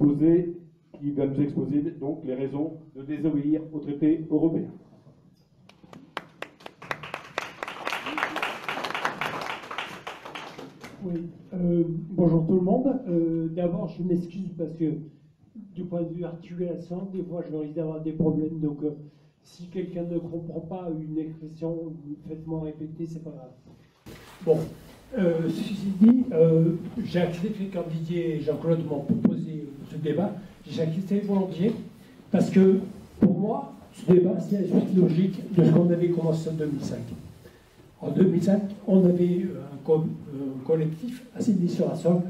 qui va nous exposer donc les raisons de désobéir au traité européen. Oui, bonjour tout le monde. D'abord, je m'excuse parce que du point de vue articulation, des fois je risque d'avoir des problèmes. Donc, si quelqu'un ne comprend pas une expression, faites-moi répéter, c'est pas grave. Bon, ceci dit, j'ai accepté quand Didier et Jean-Claude m'ont proposé ce débat, j'ai accepté volontiers parce que pour moi, ce débat, c'est la suite logique de ce qu'on avait commencé en 2005. En 2005, on avait un collectif assigné sur la Somme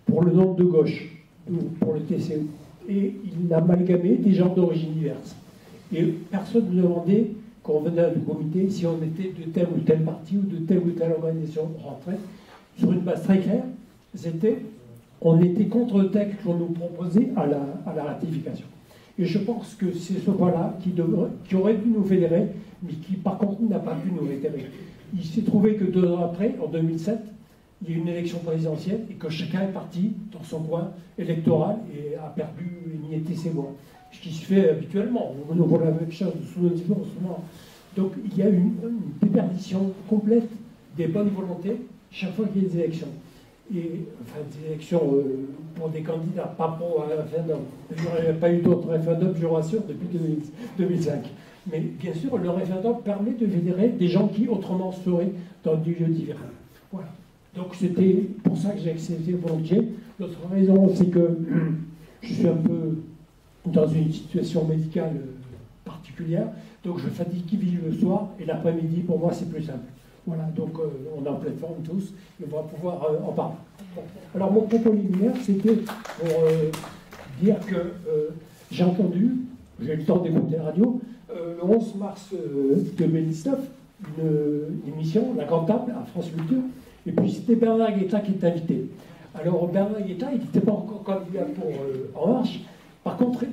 pour le nom de gauche, pour le TCE. Et il a amalgamé des gens d'origine diverse. Et personne ne demandait, quand on venait du comité, si on était de tel ou tel parti ou de telle ou telle organisation rentrée. Sur une base très claire, on était contre le texte qu'on nous proposait à la ratification. Et je pense que c'est ce point-là qui aurait dû nous fédérer, mais qui par contre n'a pas pu nous fédérer. Il s'est trouvé que 2 ans après, en 2007, il y a eu une élection présidentielle et que chacun est parti dans son coin électoral et a perdu et niété ses voix. Ce qui se fait habituellement. On voit la même chose sous nos niveaux en ce moment. Donc il y a eu une déperdition complète des bonnes volontés chaque fois qu'il y a des élections. Et, enfin, des élections pour des candidats, pas pour un référendum. Il n'y aurait pas eu d'autres référendums, je vous rassure, depuis 2005. Mais bien sûr, le référendum permet de fédérer des gens qui autrement seraient dans des lieux différents. Voilà. Donc c'était pour ça que j'ai accepté volontiers. L'autre raison, c'est que je suis un peu dans une situation médicale particulière, donc je fatigue le soir, et l'après-midi, pour moi, c'est plus simple. Voilà, donc on est en pleine forme tous, et on va pouvoir en parler. Bon. Alors mon propos liminaire, c'était pour dire que j'ai entendu, j'ai eu le temps d'écouter la radio, le 11 mars 2019, une émission, La Grande Table, à France Culture, et puis c'était Bernard Guetta qui est invité. Alors Bernard Guetta, il n'était pas encore candidat pour En Marche, par contre,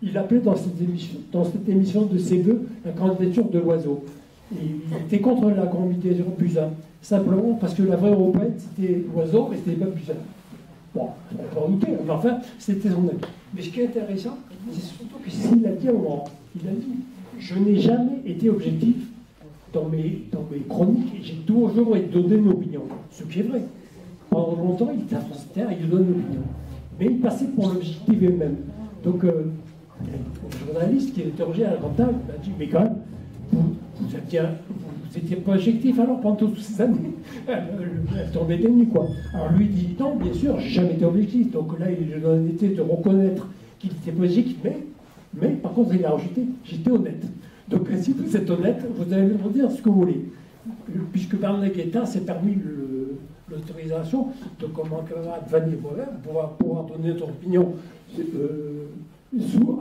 il appelait dans cette émission de ses vœux la candidature de l'oiseau. Il était contre la candidature Buzyn, simplement parce que la vraie européenne, c'était l'oiseau, mais c'était pas Buzyn. Bon, on peut en douter, mais enfin, c'était son avis. Mais ce qui est intéressant, c'est surtout que s'il a dit au moment, il a dit, je n'ai jamais été objectif dans mes chroniques, j'ai toujours donné une opinion, ce qui est vrai. Pendant longtemps, il était à France Inter et il donne une opinion. Mais il passait pour l'objectif lui-même. Donc, le journaliste qui est interrogé à la Grande Table m'a dit, mais quand même, vous n'étiez pas objectif alors pendant toutes ces années. Elle tombait des nues, quoi. Alors lui dit, non, bien sûr, j'ai jamais été objectif. Donc là, il a l'honnêteté de reconnaître qu'il était pas objectif, mais par contre, il a rajouté, j'étais honnête. Donc si vous êtes honnête, vous allez me dire ce que vous voulez. Puisque Bernard Guetta s'est permis l'autorisation de comment Vanny moi-même pouvoir donner notre opinion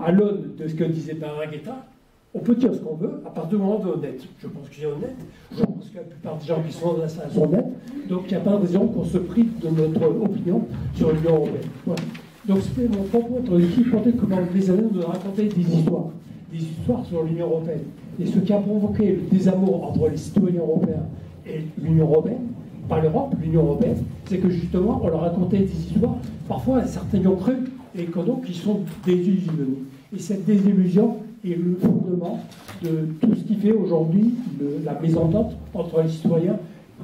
à l'aune de ce que disait Bernard Guetta. On peut dire ce qu'on veut, à partir du moment de honnête. Je pense que j'ai honnête, je pense que la plupart des gens qui sont dans la salle sont honnêtes, donc il n'y a pas de raison qu'on se prive de notre opinion sur l'Union européenne. Voilà. Donc c'était mon propos introductif pour dire que pendant des années, on nous a raconté des histoires sur l'Union européenne. Et ce qui a provoqué le désamour entre les citoyens européens et l'Union européenne, pas l'Europe, l'Union européenne, c'est que justement, on leur racontait des histoires, parfois certains y ont cru, et que donc ils sont désillusionnés. Et cette désillusion est le fondement de tout ce qui fait aujourd'hui la mésentente entre les citoyens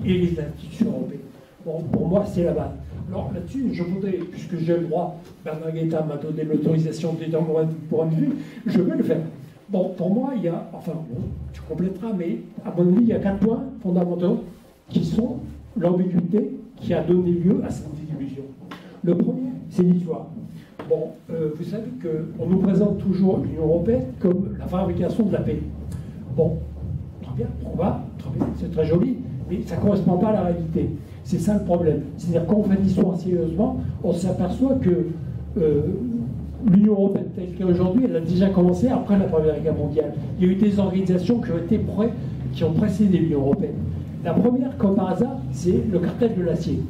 et les institutions européennes. Bon, pour moi, c'est la base. Alors là-dessus, je voudrais, puisque j'ai le droit, Bernard Guetta m'a donné l'autorisation d'étendre mon point de vue, je vais le faire. Bon, pour moi, il y a, enfin, bon, tu compléteras, mais à mon avis, il y a 4 points fondamentaux qui sont l'ambiguïté qui a donné lieu à cette désillusion. Le premier, c'est l'histoire. Bon, vous savez qu'on nous présente toujours l'Union européenne comme la fabrication de la paix. Bon, très bien, très bien, c'est très joli, mais ça ne correspond pas à la réalité. C'est ça le problème. C'est-à-dire qu'on fait l'histoire sérieusement, on s'aperçoit que l'Union européenne telle qu'elle est aujourd'hui, elle a déjà commencé après la Première Guerre mondiale. Il y a eu des organisations qui ont précédé l'Union européenne. La première, comme par hasard, c'est le cartel de l'acier.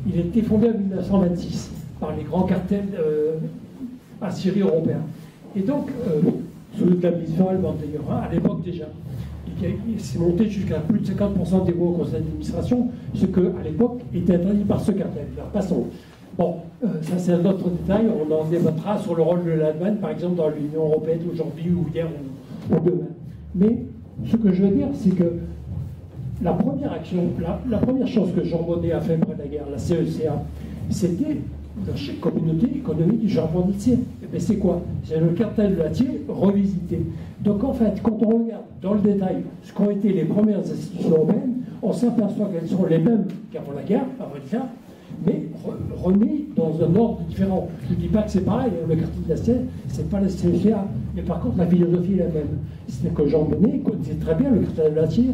Il a été fondé en 1926 par les grands cartels aciéries européens. Et donc, sous le l'administration allemande d'ailleurs, à l'époque déjà, il s'est monté jusqu'à plus de 50% des voix au conseil d'administration, ce que, à l'époque, était interdit par ce cartel. Alors, passons. Bon, ça c'est un autre détail, on en débattra sur le rôle de l'Allemagne, par exemple, dans l'Union européenne aujourd'hui ou hier ou demain. Mais ce que je veux dire, c'est que la première action, la première chose que Jean Monnet a fait après la guerre, la CECA, c'était la communauté économique du charbon d'acier. Et bien c'est quoi? C'est le cartel de l'acier revisité. Donc en fait, quand on regarde dans le détail ce qu'ont été les premières institutions européennes, on s'aperçoit qu'elles sont les mêmes qu'avant la guerre, avant le cas, mais remis dans un ordre différent. Je ne dis pas que c'est pareil, le cartel de l'acier, c'est pas la CECA, mais par contre la philosophie est la même. C'est que Jean Monnet connaissait très bien le cartel de l'acier,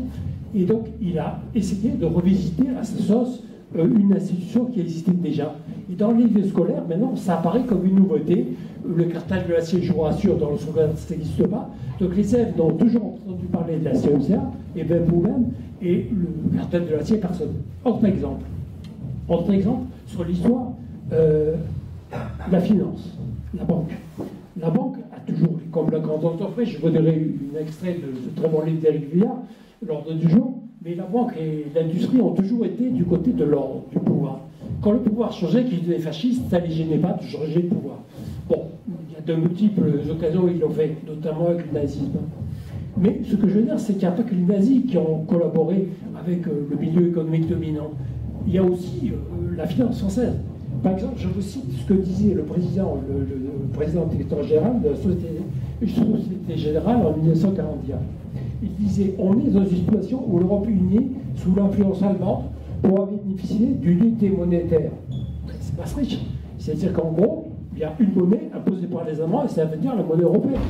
et donc il a essayé de revisiter à sa sauce une institution qui existait déjà. Et dans les livres scolaires, maintenant, ça apparaît comme une nouveauté. Le cartel de l'acier, je vous rassure, dans le secondaire, ça n'existe pas. Donc les élèves n'ont toujours entendu parler de la CECA, et même vous-même, et le cartel de l'acier, personne. Autre exemple sur l'histoire, la finance, la banque. La banque a toujours, comme la grande entreprise, je vous donnerai un extrait de ce très bon livre d'Éric Vuillard, l'ordre du jour, mais la banque et l'industrie ont toujours été du côté de l'ordre, du pouvoir. Quand le pouvoir changeait, qu'ils devenaient fascistes, ça ne les gênait pas de changer le pouvoir. Bon, il y a de multiples occasions où ils l'ont fait, notamment avec le nazisme. Mais ce que je veux dire, c'est qu'il n'y a pas que les nazis qui ont collaboré avec le milieu économique dominant. Il y a aussi la finance française. Par exemple, je vous cite ce que disait le président directeur général de la Société Générale en 1941. Il disait: on est dans une situation où l'Europe unie, sous l'influence allemande, pourra bénéficier d'une unité monétaire. C'est pas riche. C'est-à-dire qu'en gros, il y a une monnaie imposée par les Allemands et ça veut dire la monnaie européenne.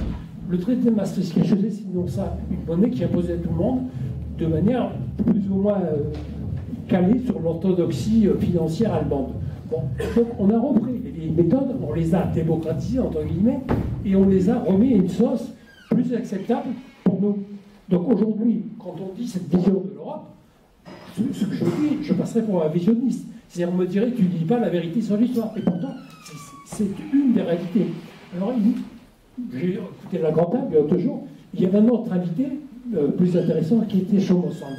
Le traité de Maastricht, quelque chose, sinon ça, une monnaie qui est imposée à tout le monde de manière plus ou moins calée sur l'orthodoxie financière allemande. Bon, donc on a repris les méthodes, on les a démocratisées, entre guillemets, et on les a remis à une sauce plus acceptable pour nous. Donc aujourd'hui, quand on dit cette vision de l'Europe, ce que je dis, je passerai pour un visionniste. C'est-à-dire, on me dirait, tu ne dis pas la vérité sur l'histoire. Et pourtant, c'est une des réalités. Alors, j'ai écouté la grande table il y a 2 jours, il y avait un autre invité plus intéressant qui était Shlomo Sand.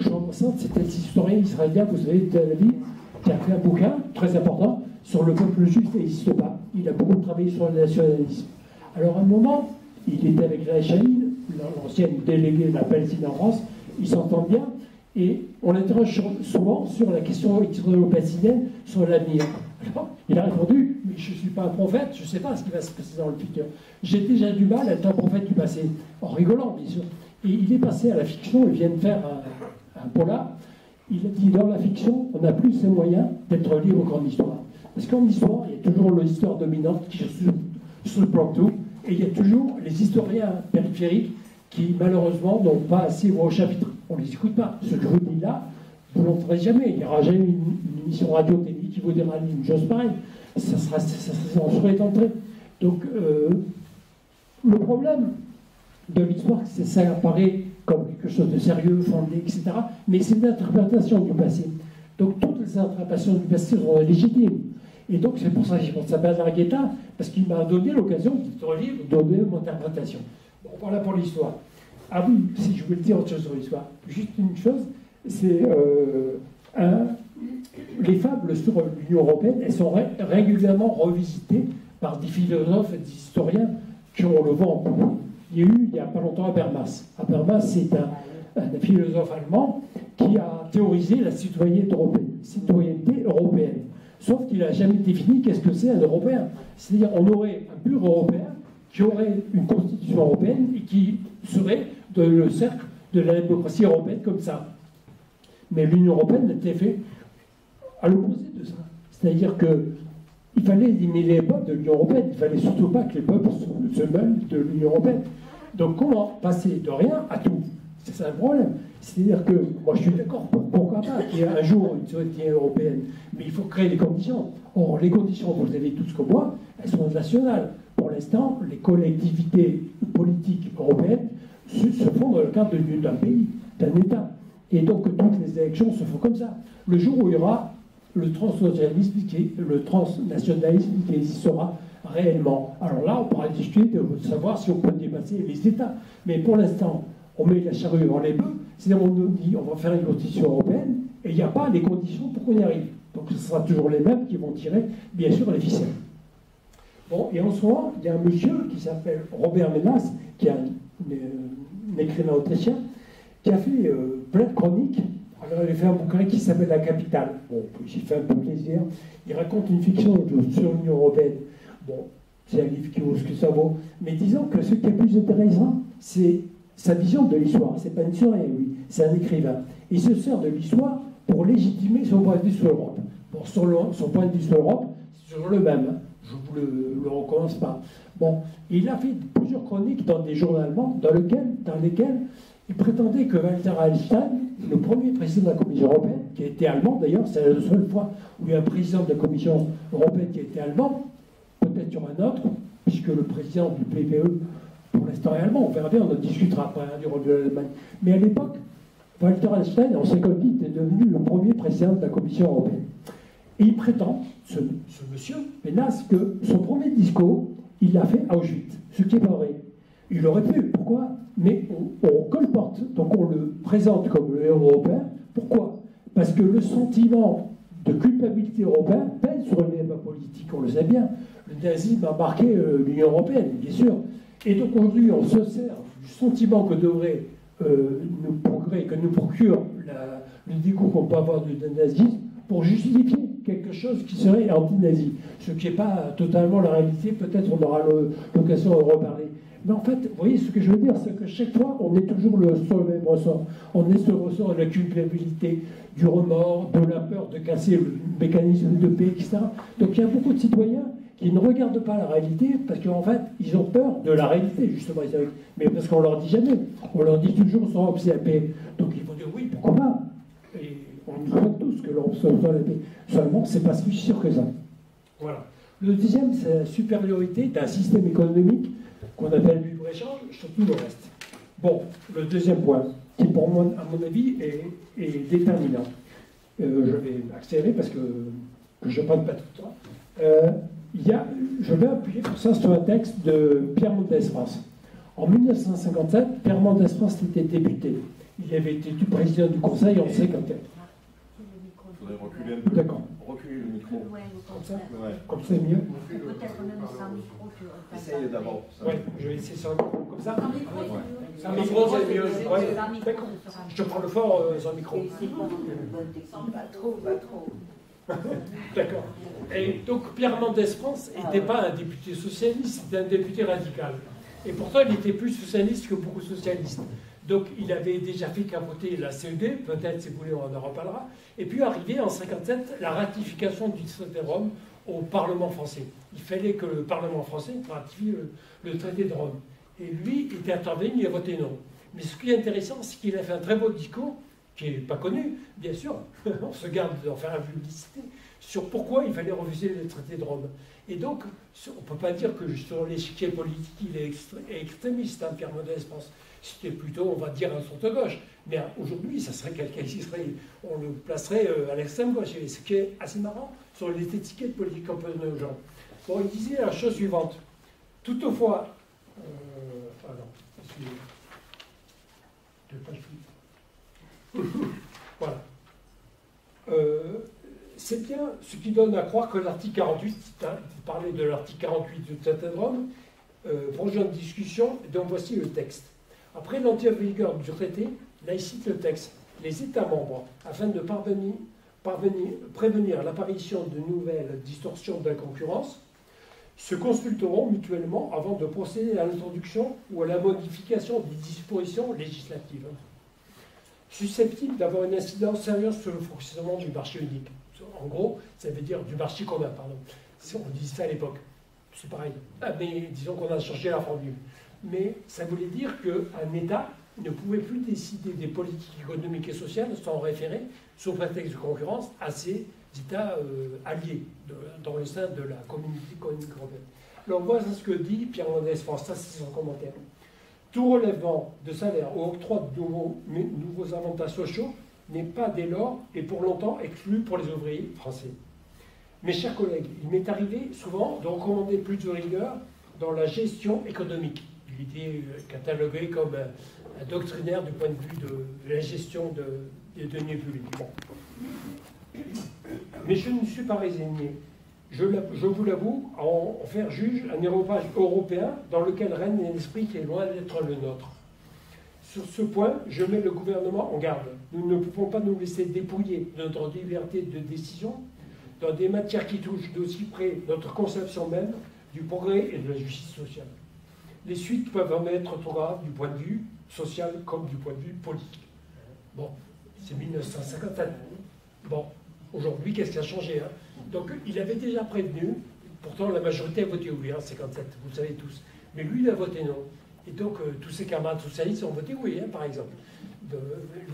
Shlomo Sand, c'était l'historien israélien, vous savez, de Tel Aviv, qui a fait un bouquin très important sur le peuple juif n'existe pas. Il a beaucoup travaillé sur le nationalisme. Alors, à un moment, il était avec Raï Shahin, l'ancienne déléguée de la Palestine en France, ils s'entendent bien, et on l'interroge souvent sur la question israélo-palestinienne, sur l'avenir. Alors, il a répondu: mais je ne suis pas un prophète, je ne sais pas ce qui va se passer dans le futur. J'ai déjà du mal à être un prophète du passé, en rigolant, bien sûr. Et il est passé à la fiction, il vient de faire un polar. Il a dit: dans la fiction, on a plus les moyens d'être libre qu'en histoire. Parce qu'en histoire, il y a toujours l'histoire dominante qui surplombe tout, et il y a toujours les historiens périphériques qui, malheureusement, n'ont pas assez voix au chapitre. On ne les écoute pas. Ce que je vous dis là, vous ne l'entendrez jamais. Il n'y aura jamais une émission radio-télé qui vous dira une chose pareille. Ça en serait entré. Donc, le problème de l'histoire, c'est que ça apparaît comme quelque chose de sérieux, fondé, etc. Mais c'est une interprétation du passé. Donc, toutes les interprétations du passé sont légitimes. Et donc, c'est pour ça que j'ai pensé à Bernard Guetta, parce qu'il m'a donné l'occasion de donner mon interprétation. Bon, voilà pour l'histoire. Ah oui, si je voulais dire autre chose sur l'histoire. Juste une chose, c'est les fables sur l'Union européenne, elles sont régulièrement revisitées par des philosophes et des historiens qui ont le vent en poupe. Il y a eu, il n'y a pas longtemps, Habermas. Habermas, c'est un philosophe allemand qui a théorisé la citoyenneté européenne. Sauf qu'il n'a jamais défini qu'est-ce que c'est un Européen. C'est-à-dire, on aurait un pur Européen qui aurait une constitution européenne et qui serait dans le cercle de la démocratie européenne comme ça. Mais l'Union européenne était faite à l'opposé de ça. C'est-à-dire qu'il fallait éliminer les peuples de l'Union européenne. Il ne fallait surtout pas que les peuples se mêlent de l'Union européenne. Donc comment passer de rien à tout? C'est ça le problème. C'est-à-dire que, moi je suis d'accord, pourquoi pas qu'il y ait un jour une société européenne, mais il faut créer les conditions. Or, les conditions, vous le savez tous comme moi, elles sont nationales. Pour l'instant, les collectivités politiques européennes se font dans le cadre d'un pays, d'un État. Et donc, toutes les élections se font comme ça. Le jour où il y aura le transnationalisme qui existera réellement, alors là, on pourra discuter de savoir si on peut dépasser les États. Mais pour l'instant, on met la charrue avant les bœufs, c'est-à-dire on nous dit on va faire une constitution européenne, et il n'y a pas les conditions pour qu'on y arrive. Donc ce sera toujours les mêmes qui vont tirer, bien sûr, les ficelles. Bon, et en ce moment, il y a un monsieur qui s'appelle Robert Ménas, qui est un écrivain autrichien, qui a fait plein de chroniques. Alors, il a fait un bouquin qui s'appelle La Capitale. Bon, j'ai fait un peu plaisir. Il raconte une fiction sur l'Union européenne. Bon, c'est un livre qui vaut ce que ça vaut. Mais disons que ce qui est plus intéressant, c'est sa vision de l'histoire. C'est pas une historien, lui, c'est un écrivain. Il se sert de l'histoire pour légitimer son point de vue sur l'Europe. Bon, son point de vue sur l'Europe, c'est toujours le même. Je ne vous le recommence pas. Bon, il a fait plusieurs chroniques dans des journaux allemands dans lesquels il prétendait que Walter Einstein, le premier président de la Commission européenne, qui était allemand d'ailleurs, c'est la seule fois où il y a un président de la Commission européenne qui était allemand, peut-être il y aura un autre, puisque le président du PPE, pour l'instant, est allemand, on verra bien, on en discutera après du rôle de l'Allemagne. Mais à l'époque, Walter Einstein, en 1958, est devenu le premier président de la Commission européenne. Et il prétend, ce monsieur, Ménas, que son premier discours, il l'a fait à Auschwitz, ce qui n'est pas vrai. Il aurait pu, pourquoi? Mais on colporte, donc on le présente comme le héros européen. Pourquoi? Parce que le sentiment de culpabilité européen pèse sur le débat politique, on le sait bien. Le nazisme a marqué l'Union européenne, bien sûr. Et donc aujourd'hui, on se sert du sentiment que devrait nous procure le dégoût qu'on peut avoir du nazisme pour justifier quelque chose qui serait anti-nazi. Ce qui n'est pas totalement la réalité, peut-être on aura l'occasion de reparler. Mais en fait, vous voyez ce que je veux dire, c'est que chaque fois, on est toujours sur le même ressort. On est sur le ressort de la culpabilité, du remords, de la peur de casser le mécanisme de paix, etc. Donc il y a beaucoup de citoyens qui ne regardent pas la réalité parce qu'en fait, ils ont peur de la réalité, justement. Mais parce qu'on leur dit jamais. On leur dit toujours sur l'Europe, c'est la paix. Donc ils vont dire oui, pourquoi pas. Et on nous souhaite tous que l'Europe soit la paix. Seulement, c'est pas si sûr que ça. Voilà. Le deuxième, c'est la supériorité d'un système économique qu'on appelle libre-échange sur tout le reste. Bon, le deuxième point, qui pour moi, à mon avis, est déterminant. Je vais accélérer parce que je ne parle pas tout le temps. Je vais appuyer pour ça sur un texte de Pierre Mendès France. En 1957, Pierre Mendès France était député. Il avait été président du Conseil en 1957. Il faudrait reculer un peu. D'accord. Reculer le micro. Comme ça Ouais. Comme c'est mieux. Peut-être même sans micro. Essayez d'abord. Oui, je vais essayer sans micro. Comme ça. Sans micro, c'est Sans mieux. micro, c'est mieux. Ouais. Sans micro, D'accord. ce sera mieux. Je prends le fort sans micro. C'est bon, bonne technique, pas trop, pas trop. D'accord. Et donc Pierre Mendès France n'était pas un député socialiste, c'était un député radical. Et pourtant, il était plus socialiste que beaucoup de socialistes. Donc il avait déjà fait capoter la CED, peut-être si vous voulez on en reparlera, et puis arrivé en 1957 la ratification du traité de Rome au Parlement français. Il fallait que le Parlement français ratifie le traité de Rome. Et lui était intervenu, il a voté non. Mais ce qui est intéressant, c'est qu'il a fait un très beau discours, qui n'est pas connu, bien sûr, on se garde d'en faire la publicité, sur pourquoi il fallait refuser le traité de Rome. Et donc, on ne peut pas dire que sur l'échiquier politique, il est extrémiste, hein, Pierre Mendès France. C'était plutôt, on va dire, un centre-gauche. Mais aujourd'hui, ça serait quelqu'un qui serait, on le placerait à l'extrême gauche. Et ce qui est assez marrant sur les étiquettes politiques qu'on peut donner aux gens. Bon, il disait la chose suivante. Toutefois, excusez-moi. Voilà. C'est bien ce qui donne à croire que l'article 48, il parlait de l'article 48 du traité de Rome, projet de discussion, donc voici le texte. Après l'entrée en vigueur du traité, là il cite le texte, les États membres, afin de prévenir l'apparition de nouvelles distorsions de la concurrence, se consulteront mutuellement avant de procéder à l'introduction ou à la modification des dispositions législatives susceptibles d'avoir une incidence sérieuse sur le fonctionnement du marché unique. En gros, ça veut dire du marché commun, pardon. On disait ça à l'époque. C'est pareil. Mais disons qu'on a changé la formule. Mais ça voulait dire qu'un État ne pouvait plus décider des politiques économiques et sociales sans référer, sous prétexte de concurrence, à ses États alliés dans le sein de la communauté économique européenne. Alors voilà ce que dit Pierre Mendès France, ça c'est son commentaire. Tout relèvement de salaire ou octroi de nouveaux avantages sociaux n'est pas dès lors et pour longtemps exclu pour les ouvriers français. Mes chers collègues, il m'est arrivé souvent de recommander plus de rigueur dans la gestion économique. Il était catalogué comme un doctrinaire du point de vue de la gestion des deniers publics. Bon. Mais je ne suis pas résigné. Je vous l'avoue, à en faire juge un aéropage européen dans lequel règne un esprit qui est loin d'être le nôtre. Sur ce point, je mets le gouvernement en garde. Nous ne pouvons pas nous laisser dépouiller de notre liberté de décision dans des matières qui touchent d'aussi près notre conception même du progrès et de la justice sociale. Les suites peuvent en être trop graves du point de vue social comme du point de vue politique. Bon, c'est 1950. Bon, aujourd'hui, qu'est-ce qui a changé, hein? Donc, il avait déjà prévenu, pourtant la majorité a voté oui, hein, 57, vous le savez tous. Mais lui, il a voté non. Et donc, tous ses camarades socialistes ont voté oui, hein, par exemple.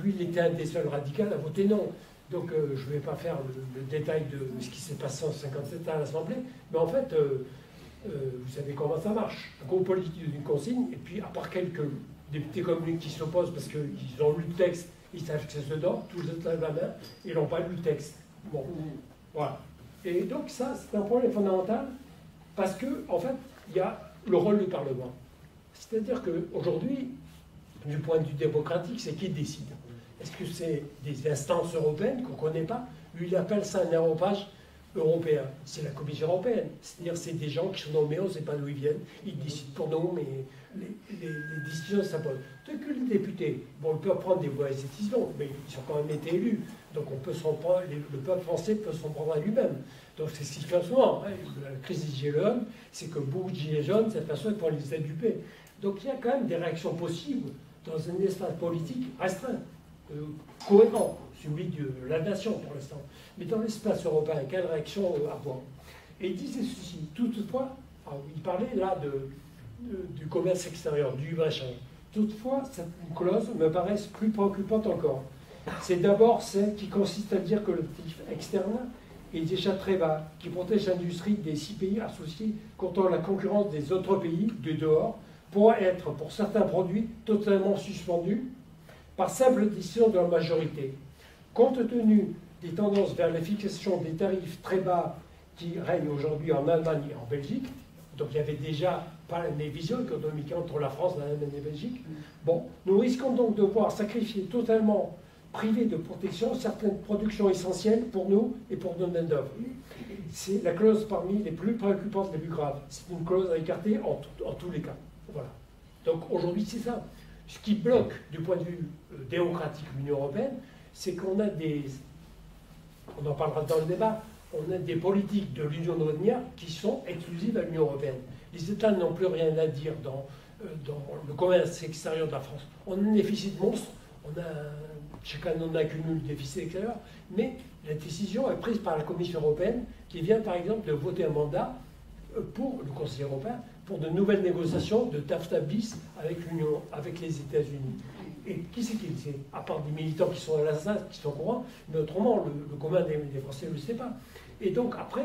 Lui, il était un des seuls radicaux à voter non. Donc, je ne vais pas faire le détail de ce qui s'est passé en 57 à l'Assemblée, mais en fait, vous savez comment ça marche. Un groupe politique d'une consigne, et puis à part quelques députés communistes qui s'opposent parce qu'ils ont lu le texte, ils savent que c'est dedans, tous les autres lèvent la main, et ils n'ont pas lu le texte. Bon, voilà. Et donc ça, c'est un problème fondamental, parce que, en fait, il y a le rôle du Parlement. C'est-à-dire qu'aujourd'hui, du point de vue démocratique, c'est qui décide? Est-ce que c'est des instances européennes qu'on ne connaît pas? Lui, il appelle ça un aéropage européen. C'est la Commission européenne. C'est-à-dire c'est des gens qui sont nommés, on ne sait pas d'où ils viennent, ils décident pour nous, mais les décisions s'imposent. Donc que les députés, bon, ils peuvent prendre des mauvaises décisions, mais ils ont quand même été élus. Donc on peut s'en prendre, le peuple français peut s'en prendre à lui-même. Donc c'est ce qui se fait souvent. Hein. La crise des Gilets jaunes, c'est que beaucoup de Gilets jaunes s'aperçoivent qu'on les a dupés. Donc il y a quand même des réactions possibles dans un espace politique restreint, cohérent, celui de la nation pour l'instant. Mais dans l'espace européen, quelle réaction avoir? Et il disait ceci, toutefois, il parlait là du commerce extérieur, du libre-échange. Toutefois, cette clause me paraît plus préoccupante encore. C'est d'abord celle qui consiste à dire que le tarif externe est déjà très bas, qui protège l'industrie des 6 pays associés contre la concurrence des autres pays de dehors, pourra être, pour certains produits, totalement suspendu par simple décision de la majorité. Compte tenu des tendances vers la fixation des tarifs très bas qui règnent aujourd'hui en Allemagne et en Belgique, donc il y avait déjà pas les visions économiques entre la France, l'Allemagne et la Belgique, bon, nous risquons donc de voir sacrifier totalement, priver de protection, certaines productions essentielles pour nous et pour nos main-d'œuvre. C'est la clause parmi les plus préoccupantes, les plus graves. C'est une clause à écarter en tous les cas. Voilà. Donc aujourd'hui, c'est ça. Ce qui bloque du point de vue démocratique l'Union européenne, c'est qu'on a on en parlera dans le débat, on a des politiques de l'Union douanière qui sont exclusives à l'Union européenne. Les États n'ont plus rien à dire dans le commerce extérieur de la France. On a un déficit monstre, chacun en accumule le déficit extérieur, mais la décision est prise par la Commission européenne qui vient par exemple de voter un mandat pour le Conseil européen pour de nouvelles négociations de TAFTA bis avec les États-Unis. Et qui c'est qui le sait? À part des militants qui sont à l'Alsace, qui sont au courant, mais autrement, le commun des Français ne le sait pas. Et donc après,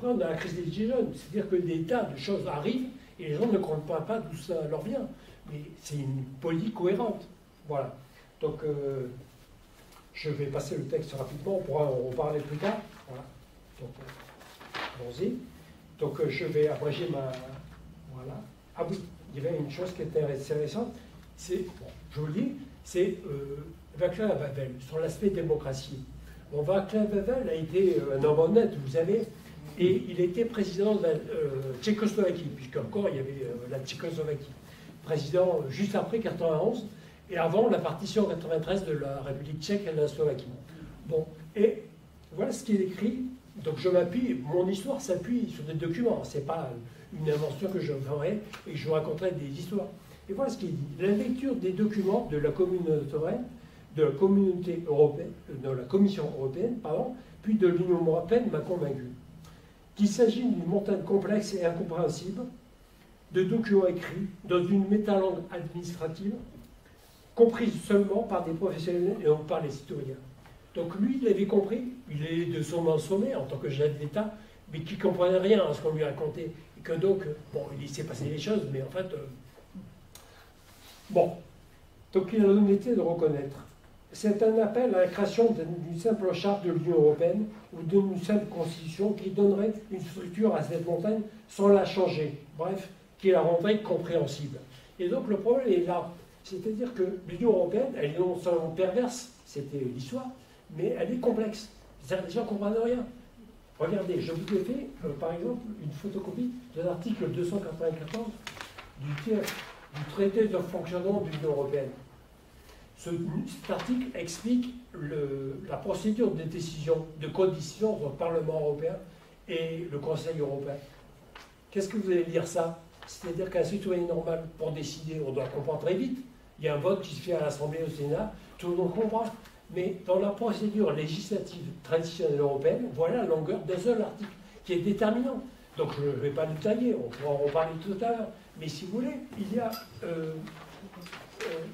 on a la crise des Gilets jaunes. C'est-à-dire que des tas de choses arrivent et les gens ne comprennent pas d'où ça leur vient. Mais c'est une politique cohérente. Voilà. Donc, je vais passer le texte rapidement, on pourra en reparler plus tard. Voilà. Donc, allons-y. Donc, je vais abréger ma... Voilà. Ah oui, il y avait une chose qui était intéressante, c'est, bon, je vous le dis, c'est Václav Havel, sur l'aspect démocratie. Bon, Václav Havel a été un homme honnête, vous savez, et il était président de la Tchécoslovaquie, puisqu'encore il y avait la Tchécoslovaquie. Président juste après 91, et avant la partition en 93 de la République tchèque et de la Slovaquie. Bon, et voilà ce qu'il écrit. Donc je m'appuie, mon histoire s'appuie sur des documents, c'est pas une invention que je ferai et que je vous raconterai des histoires. Et voilà ce qu'il dit. La lecture des documents de la communauté européenne, de la Commission européenne, pardon, puis de l'Union européenne m'a convaincu qu'il s'agit d'une montagne complexe et incompréhensible de documents écrits dans une métalangue administrative comprise seulement par des professionnels et non par les citoyens. Donc lui, il avait compris, il est de sommet en sommet en tant que chef d'État, mais qui ne comprenait rien à ce qu'on lui racontait. Et que donc, bon, il s'est passé des choses, mais en fait... bon. Donc il a l'honnêteté de reconnaître. C'est un appel à la création d'une simple charte de l'Union européenne ou d'une simple constitution qui donnerait une structure à cette montagne sans la changer. Bref, qui la rendrait compréhensible. Et donc le problème est là. C'est-à-dire que l'Union européenne, elle est non seulement perverse, c'était l'histoire, mais elle est complexe. C'est-à-dire que les gens ne comprennent rien. Regardez, je vous ai fait, par exemple, une photocopie de l'article 294 du traité de fonctionnement de l'Union européenne. Cet article explique la procédure de décision, de codécision entre le Parlement européen et le Conseil européen. Qu'est-ce que vous allez dire ça? C'est-à-dire qu'un citoyen normal, pour décider, on doit comprendre très vite. Il y a un vote qui se fait à l'Assemblée, au Sénat, tout le monde comprend. Mais dans la procédure législative traditionnelle européenne, voilà la longueur d'un seul article qui est déterminant. Donc je ne vais pas détailler, on pourra en reparler tout à l'heure. Mais si vous voulez, il y a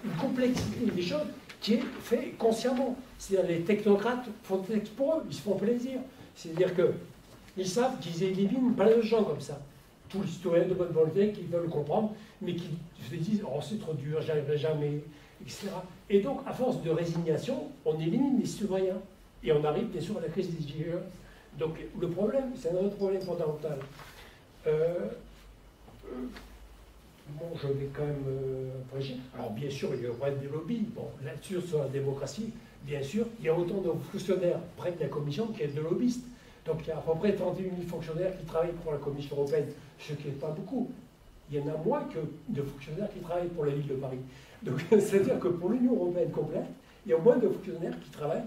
une complexité des choses qui est faite consciemment. C'est-à-dire les technocrates font des textes pour eux, ils se font plaisir. C'est-à-dire qu'ils savent qu'ils éliminent plein de gens comme ça. Tous les citoyens de bonne volonté qui veulent comprendre, mais qui se disent « Oh, c'est trop dur, j'y arriverai jamais », etc. Et donc, à force de résignation, on élimine les citoyens. Et on arrive, bien sûr, à la crise des Gilets jaunes. Donc, le problème, c'est un autre problème fondamental. Bon, je vais quand même réagir. Alors, bien sûr, il y a le problème des lobbies. Bon, là-dessus, sur la démocratie, bien sûr, il y a autant de fonctionnaires près de la Commission qu'il y a de lobbyistes. Donc, il y a à peu près 31 000 fonctionnaires qui travaillent pour la Commission européenne, ce qui n'est pas beaucoup. Il y en a moins que de fonctionnaires qui travaillent pour la ville de Paris. Donc, c'est-à-dire que pour l'Union européenne complète, il y a moins de fonctionnaires qui travaillent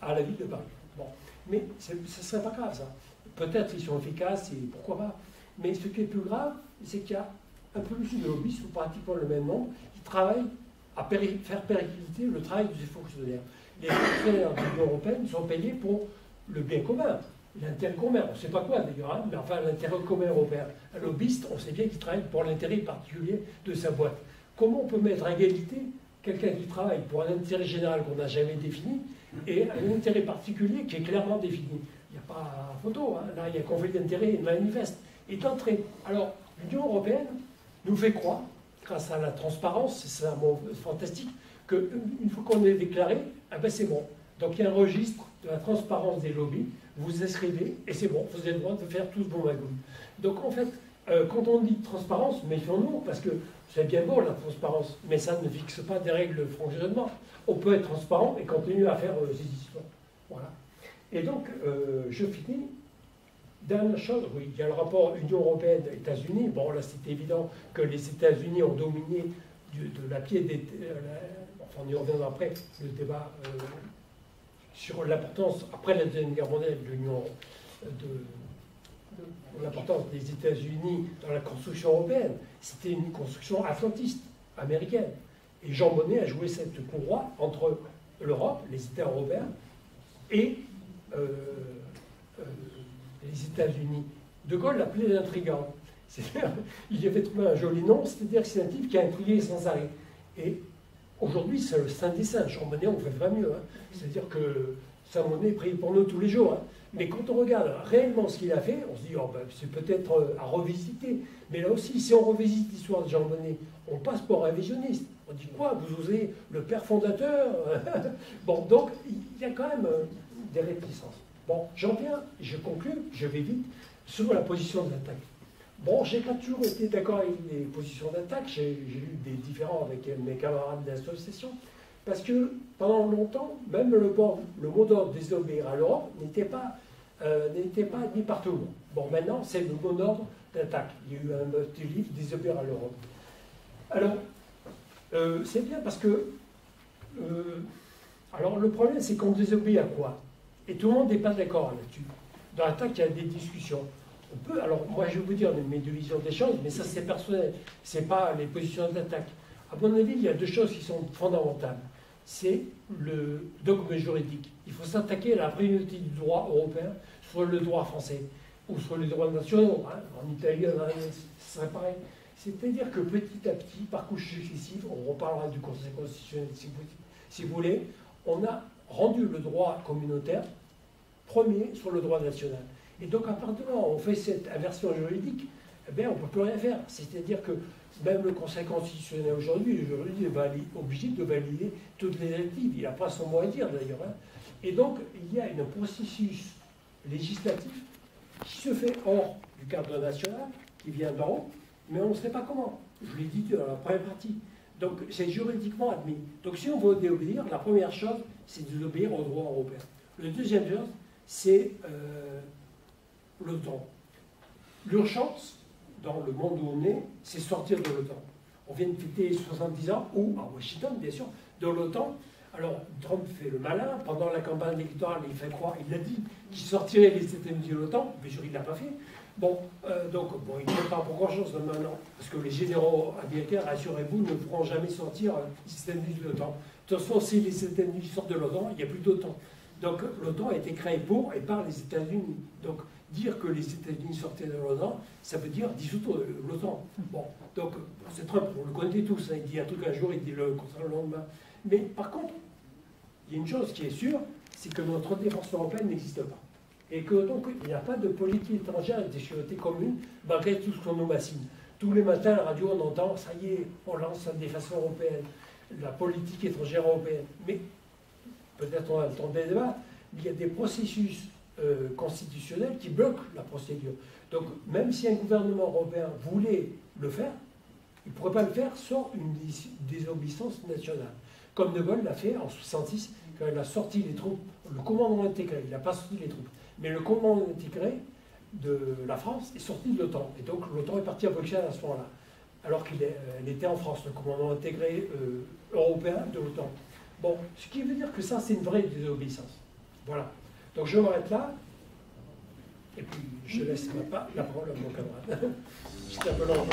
à la ville de Paris. Bon. Mais ce ne serait pas grave, ça. Peut-être qu'ils sont efficaces, et pourquoi pas. Mais ce qui est plus grave, c'est qu'il y a un peu plus de lobbyistes, ou pratiquement le même nombre, qui travaillent à faire péricliter le travail de ces fonctionnaires. Les fonctionnaires de l'Union européenne sont payés pour le bien commun, l'intérêt commun. On ne sait pas quoi d'ailleurs, hein, mais enfin l'intérêt commun européen. Un lobbyiste, on sait bien qu'il travaille pour l'intérêt particulier de sa boîte. Comment on peut mettre à égalité quelqu'un qui travaille pour un intérêt général qu'on n'a jamais défini et un intérêt particulier qui est clairement défini? Il n'y a pas photo, hein. Là il y a conflit d'intérêt manifeste. Et d'entrée, alors l'Union européenne nous fait croire, grâce à la transparence, c'est un mot fantastique, qu'une fois qu'on est déclaré, eh ben c'est bon. Donc il y a un registre de la transparence des lobbies, vous inscrivez et c'est bon, vous avez le droit de faire tout ce bon magouille. Donc en fait, quand on dit transparence, méfions-nous, parce que c'est bien beau la transparence, mais ça ne fixe pas des règles de fonctionnement. On peut être transparent et continuer à faire ces histoires. Voilà. Et donc, je finis. Dernière chose, oui, il y a le rapport Union européenne-États-Unis. Bon, là, c'est évident que les États-Unis ont dominé de la pied des... enfin, on y reviendra après, le débat sur l'importance, après la Deuxième Guerre mondiale, de l'Union, l'importance des États-Unis dans la construction européenne. C'était une construction atlantiste, américaine. Et Jean Monnet a joué cette courroie entre l'Europe, les États européens, et les États-Unis. De Gaulle l'appelait l'intrigant. Il avait trouvé un joli nom, c'est-à-dire que c'est un type qui a intrigué sans arrêt. Et aujourd'hui, c'est le saint des saints. Jean Monnet, on fait vraiment mieux. Hein. C'est-à-dire que Saint Monnet prie pour nous tous les jours. Hein. Mais quand on regarde réellement ce qu'il a fait, on se dit, oh, ben, c'est peut-être à revisiter. Mais là aussi, si on revisite l'histoire de Jean Monnet, on passe pour un révisionniste. On dit quoi? Vous osez le père fondateur? Bon, donc, il y a quand même des réticences. Bon, j'en viens, je conclue, je vais vite, sur la position de l'attaque. Bon, j'ai pas toujours été d'accord avec les positions d'attaque, j'ai eu des différends avec mes camarades d'association, parce que pendant longtemps, même le mot d'ordre désobéir à l'Europe n'était pas admis par tout le monde. Bon, maintenant, c'est le mot d'ordre d'attaque. Il y a eu un petit livre, Désobéir à l'Europe. Alors, c'est bien parce que... alors, le problème, c'est qu'on désobéit à quoi? Et tout le monde n'est pas d'accord là-dessus. Dans l'attaque, il y a des discussions. On peut, alors, moi, je vais vous dire mes deux visions des choses, mais ça, c'est personnel. Ce n'est pas les positions d'attaque. À mon avis, il y a deux choses qui sont fondamentales. C'est le dogme juridique. Il faut s'attaquer à la priorité du droit européen sur le droit français ou sur les droits nationaux. Hein. En Italie, ce serait pareil. C'est-à-dire que petit à petit, par couche successive, on reparlera du Conseil constitutionnel si vous voulez, on a rendu le droit communautaire premier sur le droit national. Et donc, à partir de là, on fait cette inversion juridique, eh bien, on ne peut plus rien faire. C'est-à-dire que même le Conseil constitutionnel aujourd'hui est obligé de valider toutes les directives. Il n'a pas son mot à dire, d'ailleurs. Hein. Et donc, il y a un processus législatif qui se fait hors du cadre national, qui vient d'en haut, mais on ne sait pas comment. Je l'ai dit dans la première partie. Donc, c'est juridiquement admis. Donc, si on veut désobéir, la première chose, c'est de désobéir au droit européen. La deuxième chose, c'est l'OTAN. L'urgence, dans le monde où on est, c'est sortir de l'OTAN. On vient de fêter 70 ans, ou à Washington, bien sûr, de l'OTAN. Alors, Trump fait le malin. Pendant la campagne électorale, il fait croire, il a dit qu'il sortirait les États-Unis de l'OTAN. Bien sûr, il ne l'a pas fait. Bon, il ne prépare pour grand-chose maintenant. Parce que les généraux américains, rassurez-vous, ne feront jamais sortir les États-Unis de l'OTAN. De toute façon, si les États-Unis sortent de l'OTAN, il n'y a plus d'OTAN. Donc, l'OTAN a été créée pour et par les États-Unis. Donc, dire que les États-Unis sortaient de l'OTAN, ça veut dire dissoudre l'OTAN. Bon, donc, c'est Trump, vous le connaissez tous, hein, il dit un truc un jour, il dit le contraire le lendemain. Mais par contre, il y a une chose qui est sûre, c'est que notre défense européenne n'existe pas. Et que donc, il n'y a pas de politique étrangère et de sécurité commune, malgré tout ce qu'on nous bassine. Tous les matins, à la radio, on entend, ça y est, on lance la défense européenne, la politique étrangère européenne. Mais, peut-être on a le temps de débat, mais il y a des processus constitutionnels qui bloquent la procédure. Donc, même si un gouvernement européen voulait le faire, il ne pourrait pas le faire sans une désobéissance nationale. Comme De Gaulle l'a fait en 1966, quand il a sorti les troupes, le commandement intégré, il n'a pas sorti les troupes, mais le commandement intégré de la France est sorti de l'OTAN. Et donc l'OTAN est parti à Bruxelles à ce moment-là, alors qu'elle était en France, le commandement intégré européen de l'OTAN. Bon, ce qui veut dire que ça, c'est une vraie désobéissance. Voilà. Donc je m'arrête là, et puis je laisse la parole à mon camarade. C'était un peu long.